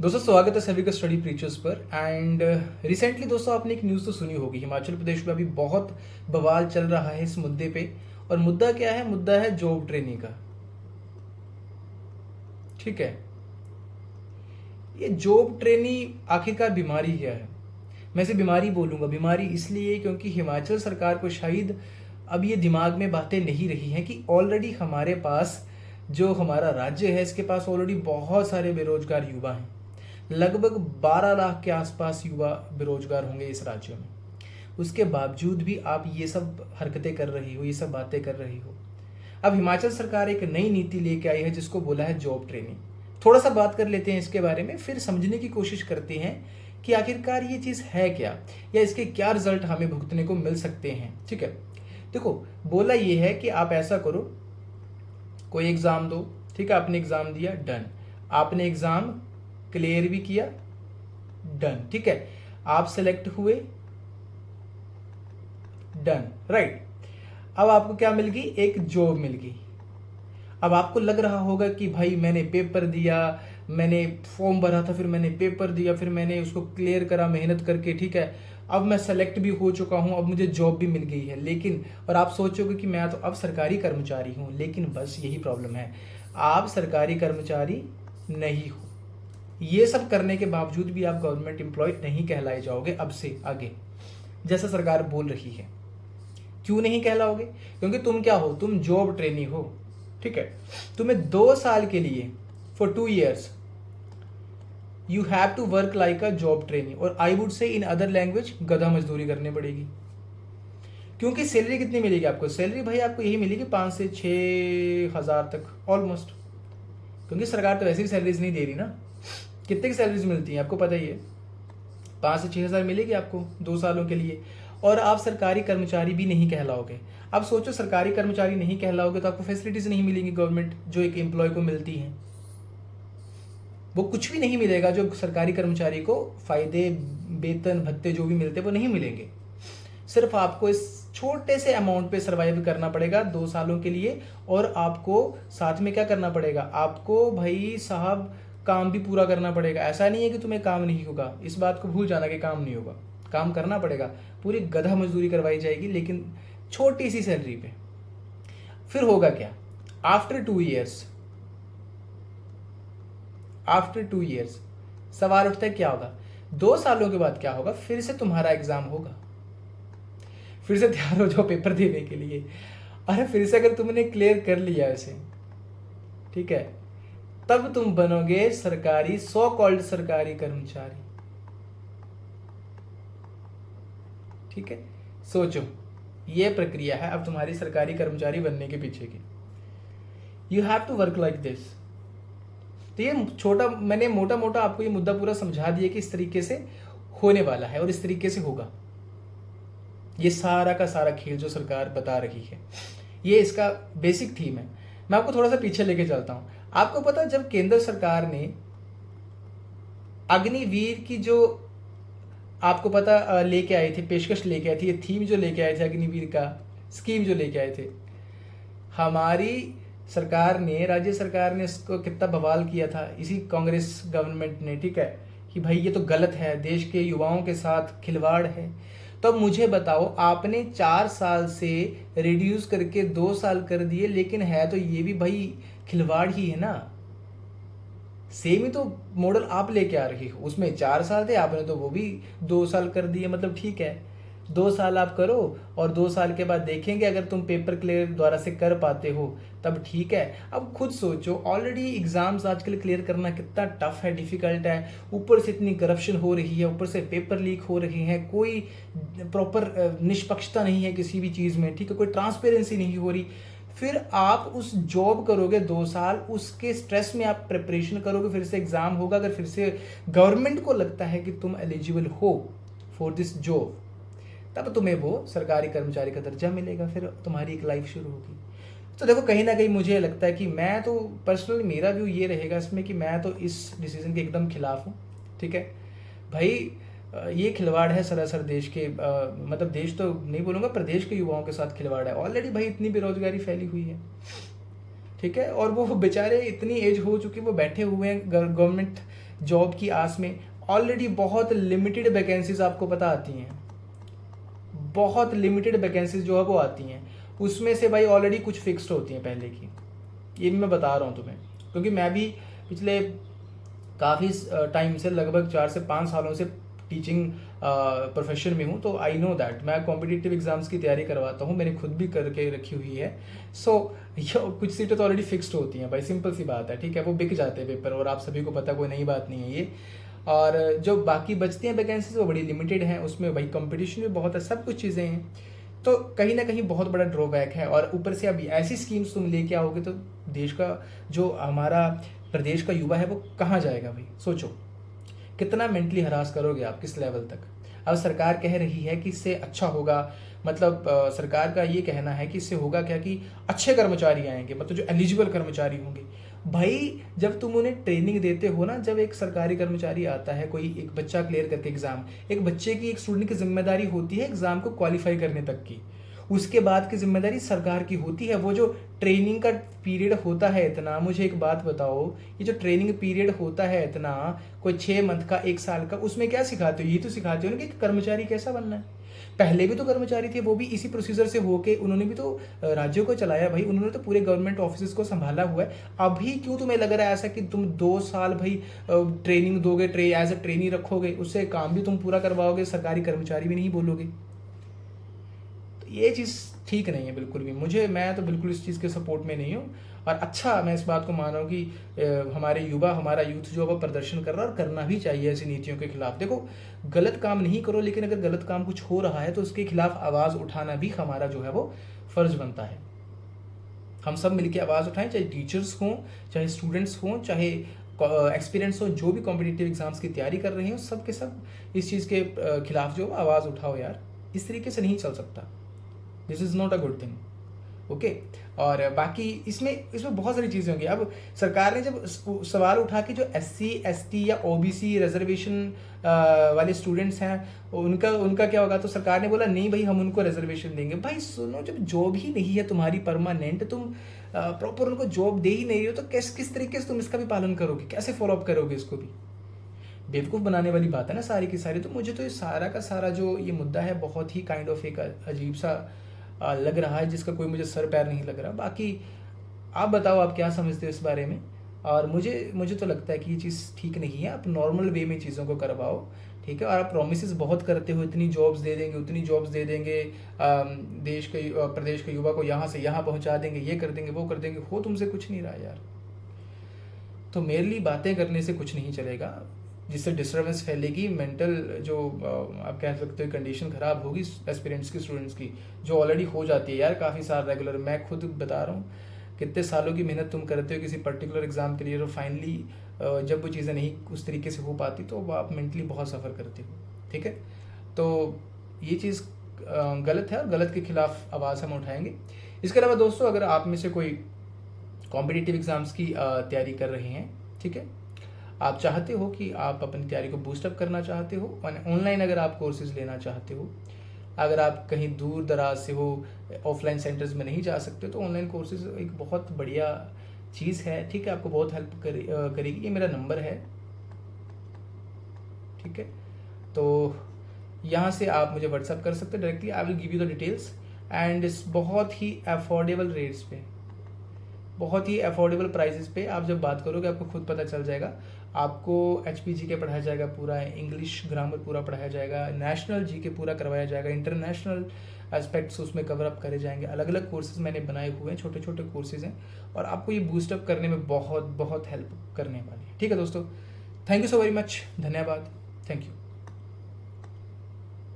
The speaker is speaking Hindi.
दोस्तों स्वागत है सभी का स्टडी प्रीचर्स पर। एंड रिसेंटली दोस्तों आपने एक न्यूज़ तो सुनी होगी, हिमाचल प्रदेश में अभी बहुत बवाल चल रहा है इस मुद्दे पे। और मुद्दा क्या है? मुद्दा है जॉब ट्रेनिंग का। ठीक है, ये जॉब ट्रेनिंग आखिरकार बीमारी क्या है? मैं इसे बीमारी बोलूँगा। बीमारी इसलिए क्योंकि हिमाचल सरकार को शायद अब ये दिमाग में बातें नहीं रही हैं कि ऑलरेडी हमारे पास जो हमारा राज्य है इसके पास ऑलरेडी बहुत सारे बेरोजगार युवा हैं। लगभग 12 लाख के आसपास युवा बेरोजगार होंगे इस राज्य में। उसके बावजूद भी आप ये सब हरकतें कर रही हो, ये सब बातें कर रही हो। अब हिमाचल सरकार एक नई नीति लेके आई है जिसको बोला है जॉब ट्रेनिंग। थोड़ा सा बात कर लेते हैं इसके बारे में, फिर समझने की कोशिश करते हैं कि आखिरकार ये चीज़ है क्या, या इसके क्या रिजल्ट हमें भुगतने को मिल सकते हैं। ठीक है, देखो बोला ये है कि आप ऐसा करो, कोई एग्ज़ाम दो। ठीक है, आपने एग्ज़ाम दिया, डन। आपने एग्ज़ाम क्लियर भी किया, डन। ठीक है, आप सेलेक्ट हुए, डन, राइट। अब आपको क्या मिल गई? एक जॉब मिल गई। अब आपको लग रहा होगा कि भाई मैंने पेपर दिया, मैंने फॉर्म भरा था, फिर मैंने पेपर दिया, फिर मैंने उसको क्लियर करा मेहनत करके। ठीक है, अब मैं सेलेक्ट भी हो चुका हूं, अब मुझे जॉब भी मिल गई है। लेकिन और आप सोचोगे कि मैं तो अब सरकारी कर्मचारी हूं, लेकिन बस यही प्रॉब्लम है, आप सरकारी कर्मचारी नहीं हो। ये सब करने के बावजूद भी आप गवर्नमेंट एम्प्लॉय नहीं कहलाए जाओगे अब से आगे, जैसा सरकार बोल रही है। क्यों नहीं कहलाओगे? क्योंकि तुम क्या हो? तुम जॉब ट्रेनी हो। ठीक है, तुम्हें 2 साल के लिए, for 2 years you have to work like a job trainee, और I would say in other language गधा मजदूरी करनी पड़ेगी। क्योंकि सैलरी कितनी मिलेगी आपको? सैलरी भाई आपको यही मिलेगी 5 से 6 हज़ार तक ऑलमोस्ट। क्योंकि सरकार तो वैसे भी सैलरीज नहीं दे रही ना। कितने की सैलरीज मिलती हैं आपको पता ही है? 5 से 6 हज़ार मिलेगी आपको 2 सालों के लिए, और आप सरकारी कर्मचारी भी नहीं कहलाओगे। अब सोचो, सरकारी कर्मचारी नहीं कहलाओगे तो आपको फैसिलिटीज नहीं मिलेंगी गवर्नमेंट जो एक एम्प्लॉय को मिलती हैं। वो कुछ भी नहीं मिलेगा जो सरकारी कर्मचारी को फायदे, वेतन, भत्ते जो भी मिलते हैं वो नहीं मिलेंगे। सिर्फ आपको इस छोटे से अमाउंट पे सरवाइव करना पड़ेगा 2 सालों के लिए। और आपको साथ में क्या करना पड़ेगा? आपको भाई साहब काम भी पूरा करना पड़ेगा। ऐसा नहीं है कि तुम्हें काम नहीं होगा, इस बात को भूल जाना कि काम नहीं होगा, काम करना पड़ेगा। पूरी गधा मजदूरी करवाई जाएगी, लेकिन छोटी सी सैलरी पे। फिर होगा क्या? आफ्टर 2 years, आफ्टर 2 years सवाल उठता है क्या होगा? 2 सालों के बाद क्या होगा? फिर से तुम्हारा एग्जाम होगा, फिर से तैयार हो जाओ पेपर देने के लिए। अरे फिर से अगर तुमने क्लियर कर लिया इसे, ठीक है, तब तुम बनोगे सरकारी, सो कॉल्ड सरकारी कर्मचारी। ठीक है, सोचो, ये प्रक्रिया है अब तुम्हारी सरकारी कर्मचारी बनने के पीछे की। You have to work like this. तो ये छोटा, मैंने मोटा मोटा आपको ये मुद्दा पूरा समझा दिया कि इस तरीके से होने वाला है और इस तरीके से होगा। ये सारा का सारा खेल जो सरकार बता रही है, ये इसका बेसिक थीम है। मैं आपको थोड़ा सा पीछे लेके चलता हूं। आपको पता, जब केंद्र सरकार ने अग्निवीर की जो, आपको पता, लेके आए थे, पेशकश लेके आए थे, ये थीम जो लेके आए थे, अग्निवीर का स्कीम जो लेके आए थे, हमारी सरकार ने, राज्य सरकार ने इसको कितना बवाल किया था इसी कांग्रेस गवर्नमेंट ने। ठीक है, कि भाई ये तो गलत है, देश के युवाओं के साथ खिलवाड़ है। तो अब मुझे बताओ, आपने 4 साल से रिड्यूस करके 2 साल कर दिए, लेकिन है तो ये भी भाई खिलवाड़ ही है ना। सेम ही तो मॉडल आप लेके आ रही हो, उसमें 4 साल थे, आपने तो वो भी 2 साल कर दिए। मतलब ठीक है, 2 साल आप करो और 2 साल के बाद देखेंगे अगर तुम पेपर क्लियर द्वारा से कर पाते हो तब ठीक है। अब खुद सोचो, ऑलरेडी एग्जाम्स आजकल क्लियर करना कितना टफ है, डिफिकल्ट है। ऊपर से इतनी करप्शन हो रही है, ऊपर से पेपर लीक हो रहे हैं, कोई प्रॉपर निष्पक्षता नहीं है किसी भी चीज़ में। ठीक है, कोई ट्रांसपेरेंसी नहीं हो रही। फिर आप उस जॉब करोगे 2 साल, उसके स्ट्रेस में आप प्रिपरेशन करोगे, फिर से एग्जाम होगा। अगर फिर से गवर्नमेंट को लगता है कि तुम एलिजिबल हो फॉर दिस जॉब, तब तुम्हें वो सरकारी कर्मचारी का दर्जा मिलेगा, फिर तुम्हारी एक लाइफ शुरू होगी। तो देखो, कहीं ना कहीं मुझे लगता है कि मैं तो पर्सनली, मेरा व्यू ये रहेगा इसमें कि मैं तो इस डिसीजन के एकदम खिलाफ हूँ। ठीक है भाई, ये खिलवाड़ है सरासर देश के, मतलब देश तो नहीं बोलूँगा, प्रदेश के युवाओं के साथ खिलवाड़ है। ऑलरेडी भाई इतनी बेरोजगारी फैली हुई है। ठीक है, और वो बेचारे इतनी एज हो चुकी, वो बैठे हुए हैं गवर्नमेंट जॉब की आस में ऑलरेडी बहुत लिमिटेड वैकेंसीज आपको पता आती हैं, बहुत लिमिटेड वैकेंसीज जो है वो आती हैं, उसमें से भाई ऑलरेडी कुछ फिक्स्ड होती हैं पहले की, ये मैं बता रहा हूँ तुम्हें, क्योंकि मैं भी पिछले काफ़ी टाइम से लगभग 4 से 5 सालों से टीचिंग प्रोफेशन में हूँ, तो आई नो दैट मैं कॉम्पिटिटिव एग्जाम्स की तैयारी करवाता हूँ, मैंने खुद भी करके रखी हुई है। सो कुछ सीटें तो ऑलरेडी फिक्स्ड होती हैं भाई, सिंपल सी बात है, ठीक है, वो बिक जाते हैं पेपर, और आप सभी को पता, कोई नई बात नहीं है ये। और जो बाकी बचती हैं वैकेंसीज वो बड़ी लिमिटेड हैं, उसमें भाई कंपटीशन भी बहुत है, सब कुछ चीज़ें हैं, तो कहीं ना कहीं बहुत बड़ा ड्रॉबैक है। और ऊपर से अभी ऐसी स्कीम्स तुम लेके आओगे तो देश का, जो हमारा प्रदेश का युवा है वो कहाँ जाएगा भाई, सोचो कितना मेंटली हरास करोगे आप, किस लेवल तक। अब सरकार कह रही है कि इससे अच्छा होगा, मतलब सरकार का ये कहना है कि इससे होगा क्या, कि अच्छे कर्मचारी आएंगे, मतलब जो एलिजिबल कर्मचारी होंगे। भाई जब तुम उन्हें ट्रेनिंग देते हो ना, जब एक सरकारी कर्मचारी आता है, कोई एक बच्चा क्लियर करके एग्जाम, एक बच्चे की, एक स्टूडेंट की जिम्मेदारी होती है एग्जाम को क्वालिफाई करने तक की, उसके बाद की जिम्मेदारी सरकार की होती है। वो जो ट्रेनिंग का पीरियड होता है इतना, मुझे एक बात बताओ, ये जो ट्रेनिंग पीरियड होता है इतना, कोई 6 मंथ का, 1 साल का, उसमें क्या सिखाते हो, ये तो सिखाते हो ना कि कर्मचारी कैसा बनना है। पहले भी तो कर्मचारी थे, वो भी इसी प्रोसीजर से होके, उन्होंने भी तो राज्यों को चलाया भाई, उन्होंने तो पूरे गवर्नमेंट ऑफिस को संभाला हुआ है। अभी क्यों तुम्हें लग रहा है ऐसा कि तुम 2 साल भाई ट्रेनिंग दोगे, एज अ ट्रेनी रखोगे, उससे काम भी तुम पूरा करवाओगे, सरकारी कर्मचारी भी नहीं बोलोगे। ये चीज़ ठीक नहीं है बिल्कुल भी, मैं तो बिल्कुल इस चीज़ के सपोर्ट में नहीं हूँ। और अच्छा, मैं इस बात को मान रहा हूँ कि हमारे युवा, हमारा यूथ जो है वो प्रदर्शन कर रहा है, और करना भी चाहिए ऐसी नीतियों के खिलाफ। देखो, गलत काम नहीं करो, लेकिन अगर गलत काम कुछ हो रहा है तो उसके खिलाफ आवाज़ उठाना भी हमारा जो है वो फर्ज बनता है। हम सब मिलकर आवाज़ उठाएं, चाहे टीचर्स हों, चाहे स्टूडेंट्स हों, चाहे एक्सपीरियंस हो, जो भी कॉम्पिटिटिव एग्जाम्स की तैयारी कर रहे हो, सब के सब इस चीज़ के खिलाफ जो आवाज़ उठाओ यार। इस तरीके से नहीं चल सकता, this is not a good thing, okay. और बाकी इसमें बहुत सारी चीज़ें होंगी। अब सरकार ने जब सवाल उठा कि जो SC ST या OBC रिजर्वेशन वाले स्टूडेंट्स हैं, उनका क्या होगा, तो सरकार ने बोला नहीं भाई, हम उनको रिजर्वेशन देंगे। भाई सुनो, जब जॉब ही नहीं है तुम्हारी परमानेंट, तुम प्रॉपर उनको जॉब दे ही नहीं हो, तो किस तरीके से तुम इसका भी पालन करोगे, कैसे फॉलो अप करोगे इसको भी। बेवकूफ़ बनाने वाली बात है ना सारी की सारी। तो मुझे तो ये सारा का सारा जो ये मुद्दा है, बहुत ही काइंड ऑफ एक अजीब सा लग रहा है, जिसका कोई मुझे सर पैर नहीं लग रहा। बाकी आप बताओ, आप क्या समझते हो इस बारे में। और मुझे तो लगता है कि ये चीज़ ठीक नहीं है। आप नॉर्मल वे में चीज़ों को करवाओ, ठीक है। और आप प्रोमिस बहुत करते हो, इतनी जॉब्स दे देंगे, उतनी जॉब्स दे देंगे, देश के प्रदेश के युवा को यहाँ से यहाँ पहुँचा देंगे, ये कर देंगे, वो कर देंगे, हो तुमसे कुछ नहीं रहा यार। तो मेरे लिए बातें करने से कुछ नहीं चलेगा, जिससे डिस्टर्बेंस फैलेगी, मेंटल जो आप कह सकते हो कंडीशन ख़राब होगी एस्पिरेंट्स की, स्टूडेंट्स की, जो ऑलरेडी हो जाती है यार काफ़ी साल रेगुलर। मैं खुद बता रहा हूँ, कितने सालों की मेहनत तुम करते हो किसी पर्टिकुलर एग्ज़ाम के लिए, और फाइनली जब वो चीज़ें नहीं उस तरीके से हो पाती तो आप मेंटली बहुत सफ़र करते हो, ठीक है। तो ये चीज़ गलत है, और गलत के खिलाफ आवाज़ हम उठाएंगे। इसके अलावा दोस्तों, अगर आप में से कोई कॉम्पिटिटिव एग्ज़ाम्स की तैयारी कर रहे हैं, ठीक है, आप चाहते हो कि आप अपनी तैयारी को बूस्टअप करना चाहते हो, ऑनलाइन अगर आप कोर्सेज लेना चाहते हो, अगर आप कहीं दूर दराज से हो, ऑफलाइन सेंटर्स में नहीं जा सकते, तो ऑनलाइन कोर्सेज एक बहुत बढ़िया चीज़ है, ठीक है, आपको बहुत हेल्प करेगी। ये मेरा नंबर है, ठीक है, तो यहाँ से आप मुझे व्हाट्सअप कर सकते हैं directly. I will give you the details, and इस बहुत ही अफोर्डेबल रेट्स पे, बहुत ही अफोर्डेबल प्राइसेस पे आप जब बात करोगे आपको खुद पता चल जाएगा। आपको HPG के पढ़ाया जाएगा पूरा, इंग्लिश ग्रामर पूरा पढ़ाया जाएगा, नेशनल GK पूरा करवाया जाएगा, इंटरनेशनल एस्पेक्ट्स उसमें कवर अप करे जाएंगे। अलग अलग कोर्सेज मैंने बनाए हुए हैं, छोटे छोटे कोर्सेज हैं, और आपको ये बूस्टअप करने में बहुत बहुत हेल्प करने वाली है, ठीक है दोस्तों। Thank you so very much, धन्यवाद, थैंक यू।